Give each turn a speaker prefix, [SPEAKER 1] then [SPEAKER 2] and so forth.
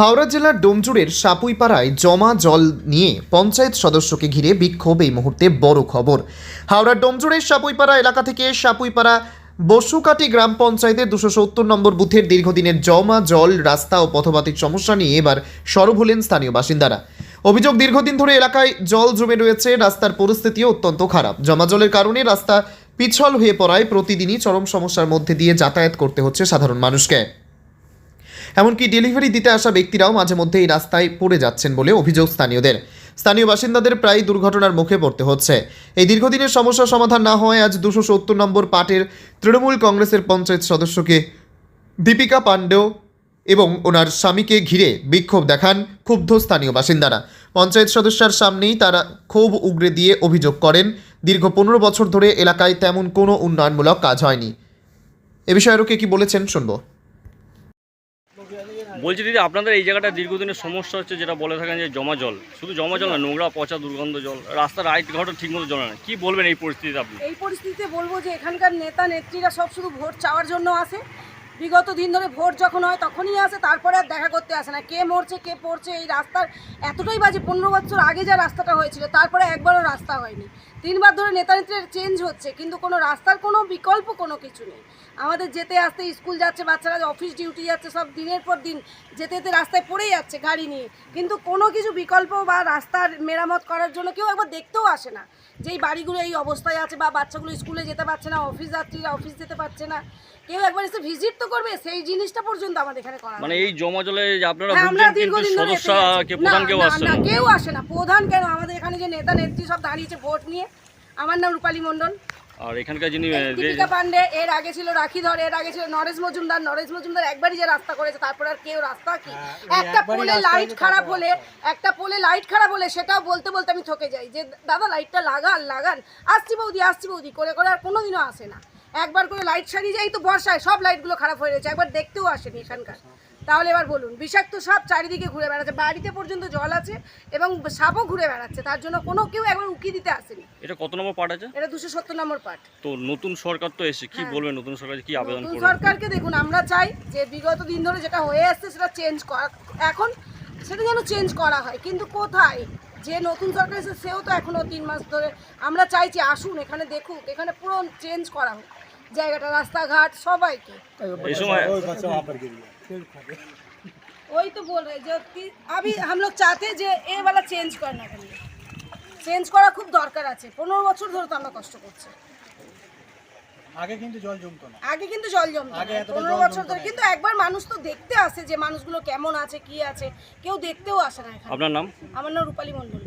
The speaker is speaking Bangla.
[SPEAKER 1] হাওড়া জেলার ডোমজুড়ের সাপুইপাড়ায় জমা জল নিয়ে পঞ্চায়েত সদস্যকে ঘিরে বিক্ষোভ এই মুহূর্তে বড় খবর। হাওড়ার ডোমজুড়ের সাপুইপাড়া এলাকা থেকে সাপুইপাড়া বসুকাটি গ্রাম পঞ্চায়েতের 270 নম্বর বুথের দীর্ঘদিনের জমা জল, রাস্তা ও পথবাতির সমস্যা নিয়ে এবার সরব হলেন স্থানীয় বাসিন্দারা। অভিযোগ, দীর্ঘদিন ধরে এলাকায় জল জমে রয়েছে, রাস্তার পরিস্থিতিও অত্যন্ত খারাপ। জমা জলের কারণে রাস্তা পিছল হয়ে পড়ায় প্রতিদিনই চরম সমস্যার মধ্যে দিয়ে যাতায়াত করতে হচ্ছে সাধারণ মানুষকে। এমনকি ডেলিভারি দিতে আসা ব্যক্তিরাও মাঝে মধ্যে এই রাস্তায় পড়ে যাচ্ছেন বলে অভিযোগ স্থানীয়দের। স্থানীয় বাসিন্দাদের প্রায় দুর্ঘটনার মুখে পড়তে হচ্ছে। এই দীর্ঘদিনের সমস্যা সমাধান না হওয়ায় আজ 270 নম্বর পার্টির তৃণমূল কংগ্রেসের পঞ্চায়েত সদস্যকে দীপিকা পাণ্ডেও এবং ওনার স্বামীকে ঘিরে বিক্ষোভ দেখান ক্ষুব্ধ স্থানীয় বাসিন্দারা। পঞ্চায়েত সদস্যার সামনেই তারা ক্ষোভ উগরে দিয়ে অভিযোগ করেন, দীর্ঘ 15 বছর ধরে এলাকায় তেমন কোনো উন্নয়নমূলক কাজ হয়নি। এ বিষয়ে আরও কে কি বলেছেন শুনবো।
[SPEAKER 2] বলছি দিদি, আপনাদের এই জায়গাটা দীর্ঘদিনের সমস্যা হচ্ছে, যেটা বলে থাকেন যে জমা জল, শুধু জমা জল না, নোংরা পচা দুর্গন্ধ জল, রাস্তার রাইট ঘাটও ঠিক মতো জল না। কি বলবেন এই পরিস্থিতিতে আপনি?
[SPEAKER 3] এই পরিস্থিতিতে বলবো যে এখানকার নেতা নেত্রীরা সব শুধু ভোট চাওয়ার জন্য আসে। বিগত দিন ধরে ভোট যখন হয় তখনই আসে, তারপরে আর দেখা করতে আসে না। কে মরছে কে পড়ছে, এই রাস্তার এতটাই বাজে। 15 বছর আগে যা রাস্তাটা হয়েছিল তারপরে একবারও রাস্তা হয়নি। 3 বার ধরে নেতা নেত্রীর চেঞ্জ হচ্ছে, কিন্তু কোনো রাস্তার কোনো বিকল্প কোনো কিছু নেই। আমাদের যেতে আসতে, স্কুল যাচ্ছে বাচ্চারা, অফিস ডিউটি যাচ্ছে, সব দিনের পর দিন যেতে যেতে রাস্তায় পড়েই যাচ্ছে গাড়ি নিয়ে, কিন্তু কোনো কিছু বিকল্প বা রাস্তার মেরামত করার জন্য কেউ একবার দেখতেও আসে না যে এই বাড়িগুলো এই অবস্থায় আছে, বা বাচ্চাগুলো স্কুলে যেতে পারছে না, অফিস যাত্রীরা অফিস যেতে পারছে না। কেউ একবার এসে ভিজিট তো করবে, সেই জিনিসটা পর্যন্ত আমাদের এখানে করা
[SPEAKER 2] মানে এই জমা জলে যে আপনারা
[SPEAKER 3] আমরা
[SPEAKER 2] ভুগছেন, কিন্তু
[SPEAKER 3] দীর্ঘদিন ধরে
[SPEAKER 2] সদস্য কে প্রধান কেউ আসছে না।
[SPEAKER 3] কেউ আসে না। প্রধান কেন, আমাদের এখানে যে নেতা নেত্রী সব দাঁড়িয়েছে ভোট নিয়ে। আমার নাম রূপালী মণ্ডল।
[SPEAKER 2] আর এখানকার যিনি
[SPEAKER 3] দীপিকা পাণ্ডে, এর আগে ছিল রাখি ধর, এর আগে ছিল নরেশ মজুমদার একবারই যে রাস্তা করেছে, তারপর আর কেউ রাস্তা কি। একটা পোলে লাইট খারাপ হলে সেটাও বলতে বলতে আমি থকে যাই যে দাদা লাইটটা লাগান, আসছি বৌদি করে আর কোনোদিনও আসে না। একবার করে লাইট সারিয়ে যাই তো বর্ষায় সব লাইটগুলো খারাপ হয়ে রয়েছে, একবার দেখতেও আসেনি এখানকার। তাহলে এবার বলুন, বিষাক্ত সাপ চারিদিকে ঘুরে বেড়াচ্ছে, বাড়িতে পর্যন্ত জল আছে এবং সাপও ঘুরে বেড়াচ্ছে, তার জন্য কোনো কেউ একবার উকি দিতে আসেনি।
[SPEAKER 2] এটা কত নম্বর পার্ট আছে? এটা
[SPEAKER 3] 270 নম্বর পার্ট।
[SPEAKER 2] তো নতুন সরকার তো এসে কি বলবেন, নতুন সরকার কি আবেদন করবেন?
[SPEAKER 3] সরকারকে দেখুন, আমরা চাই যে বিগত দিন ধরে যেটা হয়ে আসছে সেটা চেঞ্জ করা, এখন সেটা যেন চেঞ্জ করা হয়। কিন্তু কোথায়, যে নতুন সরকার এসে সেও তো এখনো 3 মাস ধরে। আমরা চাইছি আসুন, এখানে দেখুক, এখানে পুরো চেঞ্জ করা হোক জায়গাটা, রাস্তাঘাট সবাইকে।
[SPEAKER 2] এই সময়
[SPEAKER 3] वही तो बोल रहे जो कि अभी हम लोग चाहते हैं যে এ वाला চেঞ্জ করনা কেন, চেঞ্জ করা খুব দরকার আছে। 15 বছর ধরে তো আমরা কষ্ট করছি।
[SPEAKER 4] আগে কিন্তু জল জমতো না,
[SPEAKER 3] 15 বছর ধরে। কিন্তু একবার মানুষ তো দেখতে আসে যে মানুষগুলো কেমন আছে কি আছে, কেউ দেখতেও আসে না এখানে।
[SPEAKER 2] আপনার নাম?
[SPEAKER 3] আমার নাম রূপালী মণ্ডল।